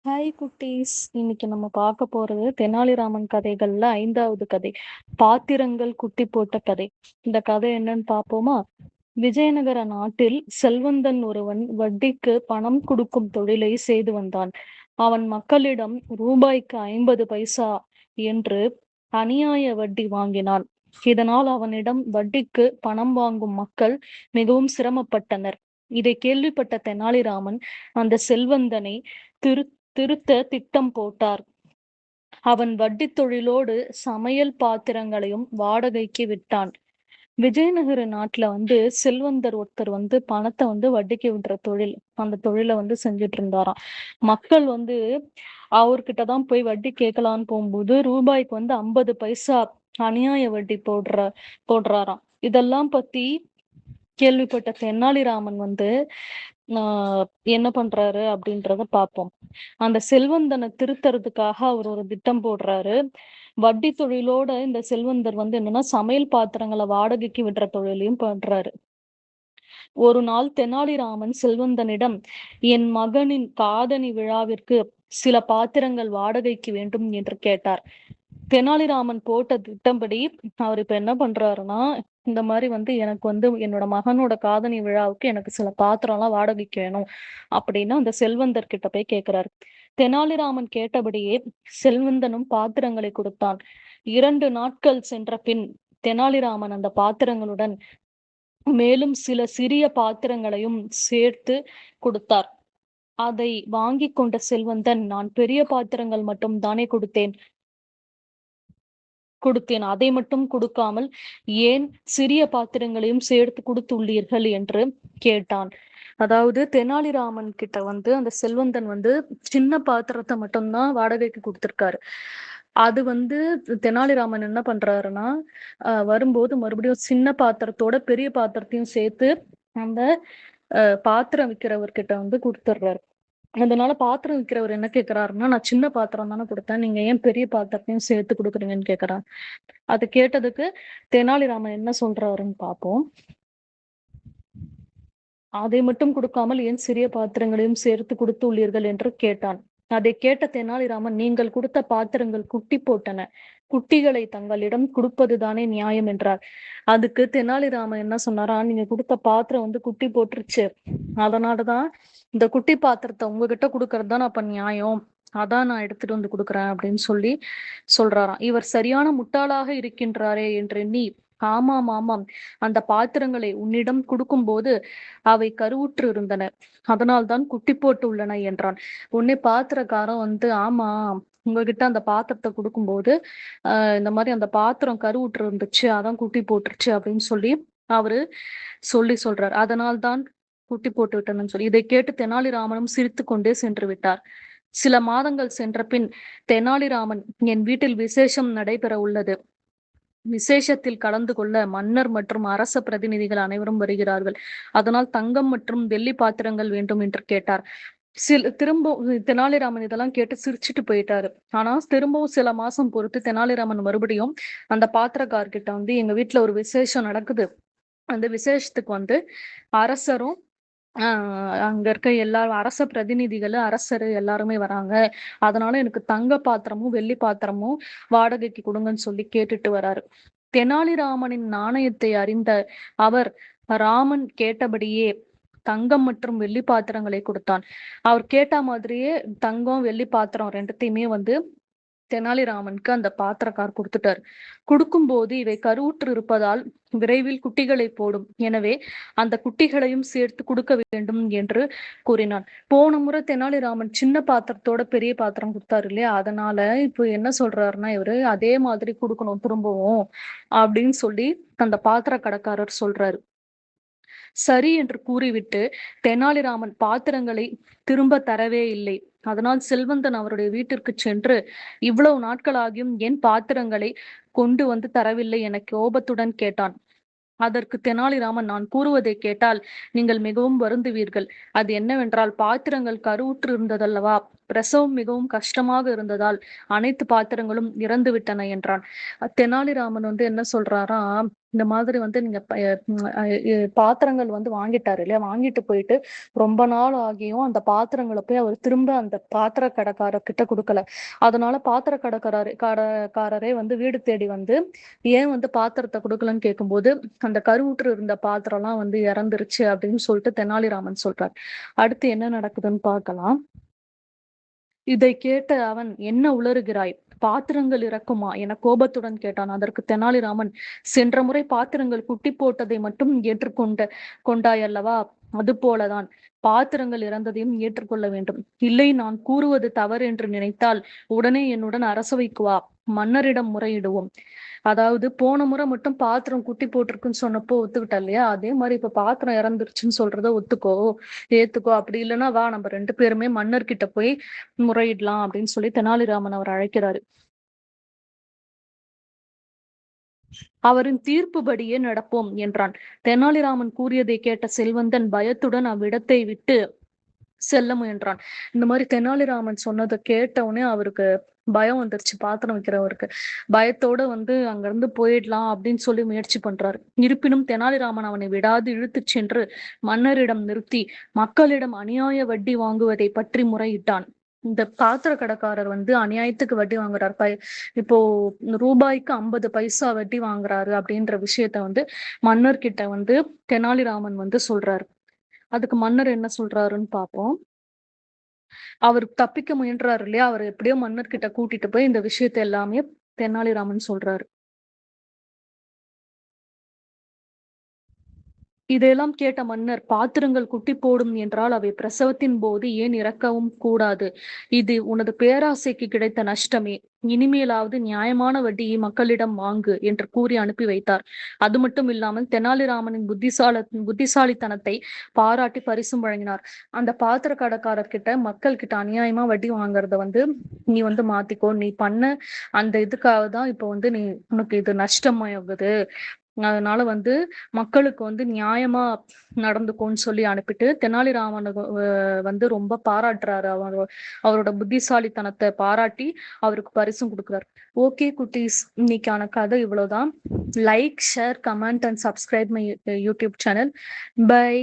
Hi குட்டீஸ். இன்னைக்கு நம்ம பார்க்க போறது தெனாலிராமன் கதைகள்ல 5வது கதை. பாத்திரங்கள் குட்டி போட்ட கதை. இந்த கதை என்னன்னு பார்ப்போமா? விஜயநகர நாட்டில் செல்வந்தன் ஒருவன் வட்டிக்கு பணம் கொடுக்கும் தொழிலை செய்து வந்தான். அவன் மக்களிடம் ரூபாய்க்கு 50 பைசா என்று அநியாய வட்டி வாங்கினான். இதனால் அவனிடம் வட்டிக்கு பணம் வாங்கும் மக்கள் மிகவும் சிரமப்பட்டனர். இதை கேள்விப்பட்ட தெனாலிராமன் அந்த செல்வந்தனை திரு திருத்த திட்டம் போட்டார். அவன் வட்டித் தொழிலோடு சமையல் பாத்திரங்களையும் வாடகைக்கு விட்டான். விஜயநகர நாட்டுல செல்வந்தர் ஒருத்தர் பணத்தை வட்டிக்கு விடுற தொழில், அந்த தொழிலை செஞ்சுட்டு இருந்தாராம். மக்கள் அவர்கிட்டதான் போய் வட்டி கேட்கலான்னு போகும்போது ரூபாய்க்கு 50 பைசா அநியாய வட்டி போடுறாராம். இதெல்லாம் பத்தி கேள்விப்பட்ட தெனாலிராமன் ஆஹ் என்ன பண்றாரு அப்படின்றத பார்ப்போம். அந்த செல்வந்தனை திருத்துறதுக்காக அவர் ஒரு திட்டம் போடுறாரு. வட்டி தொழிலோட இந்த செல்வந்தர் என்னன்னா சமையல் பாத்திரங்களை வாடகைக்கு விடுற தொழிலையும் பண்றாரு. ஒரு நாள் தெனாலிராமன் செல்வந்தனிடம், என் மகனின் காதணி விழாவிற்கு சில பாத்திரங்கள் வாடகைக்கு வேண்டும் என்று கேட்டார். தெனாலிராமன் போட்ட திட்டம்படி அவர் இப்ப என்ன பண்றாருன்னா, இந்த மாதிரி எனக்கு என்னோட மகனோட காதணி விழாவுக்கு எனக்கு சில பாத்திரம் எல்லாம் வாடகைக்கு வேணும் அப்படின்னு அந்த செல்வந்தர் கிட்ட போய் கேட்கிறாரு. தெனாலிராமன் கேட்டபடியே செல்வந்தனும் பாத்திரங்களை கொடுத்தான். 2 நாட்கள் சென்ற பின் தெனாலிராமன் அந்த பாத்திரங்களுடன் மேலும் சில சிறிய பாத்திரங்களையும் சேர்த்து கொடுத்தார். அதை வாங்கி கொண்ட செல்வந்தன், நான் பெரிய பாத்திரங்கள் மட்டும் தானே கொடுத்தேன், அதை மட்டும் கொடுக்காமல் ஏன் சிறிய பாத்திரங்களையும் சேர்த்து கொடுத்துள்ளீர்கள் என்று கேட்டான். அதாவது தெனாலிராமன் கிட்ட அந்த செல்வந்தன் சின்ன பாத்திரத்தை மட்டும்தான் வாடகைக்கு கொடுத்திருக்காரு. அது தெனாலிராமன் என்ன பண்றாருன்னா, வரும்போது மறுபடியும் சின்ன பாத்திரத்தோட பெரிய பாத்திரத்தையும் சேர்த்து அந்த பாத்திரம் விற்கிறவர்கிட்ட கொடுத்துடுறாரு. அதனால பாத்திரம் விற்கிறவர் என்ன கேட்கிறாருன்னா, நான் சின்ன பாத்திரம் தானே கொடுத்தேன், நீங்க ஏன் பெரிய பாத்திரத்தையும் சேர்த்து கொடுக்குறீங்கன்னு கேட்கிறார். அது கேட்டதுக்கு தெனாலிராமன் என்ன சொல்றாருன்னு பார்ப்போம். அதை மட்டும் கொடுக்காமல் ஏன் சிறிய பாத்திரங்களையும் சேர்த்து கொடுத்துள்ளீர்கள் என்று கேட்டான். அதை கேட்ட தெனாலிராமன், நீங்கள் கொடுத்த பாத்திரங்கள் குட்டி போட்டன, குட்டிகளை தங்களிடம் கொடுப்பதுதானே நியாயம் என்றார். அதுக்கு தெனாலிராமன் என்ன சொன்னாரா, நீங்க கொடுத்த பாத்திரம் குட்டி போட்டுருச்சு, அதனாலதான் இந்த குட்டி பாத்திரத்தை உங்ககிட்ட கொடுக்கறதுதான் அப்ப நியாயம், அதான் நான் எடுத்துட்டு கொடுக்குறேன் அப்படின்னு சொல்றாராம். இவர் சரியான முட்டாளாக இருக்கின்றாரே என்று எண்ணி, ஆமாம் ஆமாம், அந்த பாத்திரங்களை உன்னிடம் கொடுக்கும்போது அவை கருவுற்று இருந்தன, அதனால்தான் குட்டி போட்டு உள்ளன என்றான். உன்னை பாத்திரக்காரன் ஆமா, உங்ககிட்ட அந்த பாத்திரத்தை கொடுக்கும்போது இந்த மாதிரி அந்த பாத்திரம் கருவுற்று இருந்துச்சு, அதான் குட்டி போட்டுருச்சு அப்படின்னு அவரு சொல்றார். அதனால்தான் குட்டி போட்டு விட்டனன்னு இதை கேட்டு தெனாலிராமனும் சிரித்து கொண்டே சென்று விட்டார். சில மாதங்கள் சென்ற பின் தெனாலிராமன், என் வீட்டில் விசேஷம் நடைபெற உள்ளது, விசேஷத்தில் கலந்து கொள்ள மன்னர் மற்றும் அரச பிரதிநிதிகள் அனைவரும் வருகிறார்கள், அதனால் தங்கம் மற்றும் வெள்ளி பாத்திரங்கள் வேண்டும் என்று கேட்டார். திரும்ப தெனாலிராமன் இதெல்லாம் கேட்டு சிரிச்சுட்டு போயிட்டாரு. ஆனா திரும்பவும் சில மாசம் பொறுத்து தெனாலிராமன் மறுபடியும் அந்த பாத்திரக்கார்கிட்ட, எங்க வீட்டுல ஒரு விசேஷம் நடக்குது, அந்த விசேஷத்துக்கு அரசரும் அங்க இருக்க எல்லாரும் அரச பிரதிநிதிகள் அரசர் எல்லாருமே வராங்க, அதனால எனக்கு தங்க பாத்திரமும் வெள்ளி பாத்திரமும் வாடகைக்கு கொடுங்கன்னு கேட்டுட்டு வராரு. தெனாலிராமனின் நாணயத்தை அறிந்த அவர் ராமன் கேட்டபடியே தங்கம் மற்றும் வெள்ளி பாத்திரங்களை கொடுத்தான். அவர் கேட்ட மாதிரியே தங்கம் வெள்ளி பாத்திரம் ரெண்டுத்தையுமே தெனாலிராமனுக்கு அந்த பாத்திரக்கார் கொடுத்துட்டார். கொடுக்கும்போது இவை கருவுற்று இருப்பதால் விரைவில் குட்டிகளை போடும், எனவே அந்த குட்டிகளையும் சேர்த்து கொடுக்க வேண்டும் என்று கூறினான். போன முறை தெனாலிராமன் சின்ன பாத்திரத்தோட பெரிய பாத்திரம் கொடுத்தாரு இல்லையா, அதனால இப்போ என்ன சொல்றாருன்னா, இவரு அதே மாதிரி கொடுக்கணும் திரும்பவும் அப்படின்னு அந்த பாத்திர கடைக்காரர் சொல்றாரு. சரி என்று கூறிவிட்டு தெனாலிராமன் பாத்திரங்களை திரும்ப தரவே இல்லை. அதனால் செல்வந்தன் அவருடைய வீட்டிற்கு சென்று, இவ்வளவு நாட்களாகியும் என் பாத்திரங்களை கொண்டு தரவில்லை என கோபத்துடன் கேட்டான். அதற்கு தெனாலிராமன், நான் கூறுவதை கேட்டால் நீங்கள் மிகவும் வருந்துவீர்கள். அது என்னவென்றால், பாத்திரங்கள் கருவுற்று இருந்ததல்லவா, பிரசவம் மிகவும் கஷ்டமாக இருந்ததால் அனைத்து பாத்திரங்களும் இறந்து விட்டன என்றான். தெனாலிராமன் என்ன சொல்றாரா, இந்த மாதிரி வந்து நீங்க பாத்திரங்கள் வந்து வாங்கிட்டாரு இல்லையா, வாங்கிட்டு போயிட்டு ரொம்ப நாள் ஆகியும் அந்த பாத்திரங்களை போய் அவர் திரும்ப அந்த பாத்திர கடைக்காரர்கிட்ட கொடுக்கல. அதனால பாத்திர கடைக்காரரே வந்து வீடு தேடி வந்து ஏன் வந்து பாத்திரத்தை கொடுக்கலன்னு கேட்கும்போது அந்த கருவுற்று இருந்த பாத்திரம் எல்லாம் வந்து இறந்துருச்சு அப்படின்னு சொல்லிட்டு தெனாலிராமன் சொல்றார். அடுத்து என்ன நடக்குதுன்னு பார்க்கலாம். இதை கேட்ட அவன், என்ன உளறுகிறாய்? பாத்திரங்கள் இறக்குமா என கோபத்துடன் கேட்டான். அதற்கு தெனாலிராமன், சென்ற முறை பாத்திரங்கள் குட்டி போட்டதை மட்டும் கொண்டாய் அல்லவா, அது போலதான் பாத்திரங்கள் இறந்ததையும் ஏற்றுக்கொள்ள வேண்டும். இல்லை, நான் கூறுவது தவறு என்று நினைத்தால் உடனே என்னுடன் அரசவைக்கு வா, மன்னரிடம் முறையிடுவோம். அதாவது போன முறை மட்டும் பாத்திரம் குட்டி போட்டிருக்குன்னு சொன்னப்போ ஒத்துக்கிட்ட இல்லையா, அதே மாதிரி இப்ப பாத்திரம் இறந்துருச்சுன்னு சொல்றத ஏத்துக்கோ. அப்படி இல்லைன்னா வா, நம்ம 2 பேருமே மன்னர்கிட்ட போய் முறையிடலாம் அப்படின்னு சொல்லி தெனாலிராமன் அவர் அழைக்கிறாரு. அவரின் தீர்ப்புபடியே நடப்போம் என்றான். தெனாலிராமன் கூறியதை கேட்ட செல்வந்தன் பயத்துடன் அவ்விடத்தை விட்டு செல்ல முயன்றான். இந்த மாதிரி தெனாலிராமன் சொன்னதை கேட்டவுடனே அவருக்கு பயம் வந்துருச்சு. பாத்திரம் வைக்கிறவருக்கு பயத்தோட வந்து அங்கிருந்து போயிடலாம் அப்படின்னு சொல்லி முயற்சி பண்றாரு. இருப்பினும் தெனாலிராமன் அவனை விடாது இழுத்துச் சென்று மன்னரிடம் நிறுத்தி மக்களிடம் அநியாய வட்டி வாங்குவதை பற்றி முறையிட்டான். இந்த பாத்திர கடைக்காரர் வந்து அநியாயத்துக்கு வட்டி வாங்குறாரு. இப்போ ரூபாய்க்கு 50 பைசா வட்டி வாங்குறாரு அப்படின்ற விஷயத்த வந்து மன்னர்கிட்ட வந்து தெனாலிராமன் வந்து சொல்றாரு. அதுக்கு மன்னர் என்ன சொல்றாருன்னு பார்ப்போம். அவர் தப்பிக்க முயன்றாரு இல்லையா, அவர் எப்படியோ மன்னர்கிட்ட கூட்டிட்டு போய் இந்த விஷயத்த எல்லாமே தெனாலிராமன் சொல்றாரு. இதையெல்லாம் கேட்ட மன்னர், பாத்திரங்கள் குட்டி போடும் என்றால் அவை பிரசவத்தின் போது ஏன் இறக்கவும் கூடாது? இது உனது பேராசைக்கு கிடைத்த நஷ்டமே. இனிமேலாவது நியாயமான வட்டியை மக்களிடம் வாங்கு என்று கூறி அனுப்பி வைத்தார். அது மட்டும் இல்லாமல் தெனாலிராமனின் புத்திசாலித்தனத்தை பாராட்டி பரிசும் வழங்கினார். அந்த பாத்திர கடைக்காரர்கிட்ட மக்கள் கிட்ட அநியாயமா வட்டி வாங்குறத வந்து நீ வந்து மாத்திக்கோ, நீ பண்ண அந்த இதுக்காக தான் இப்போ வந்து உனக்கு இது நஷ்டமாகுது, அதனால வந்து மக்களுக்கு வந்து நியாயமா நடந்துக்கோன்னு சொல்லி அனுப்பிட்டு தெனாலிராமன் வந்து ரொம்ப பாராட்டுறாரு. அவரோட புத்திசாலித்தனத்தை பாராட்டி அவருக்கு பரிசும் கொடுக்குறாரு. ஓகே குட்டீஸ், இன்னைக்கான கதை இவ்வளவுதான். Like, share, comment and subscribe my YouTube channel. By.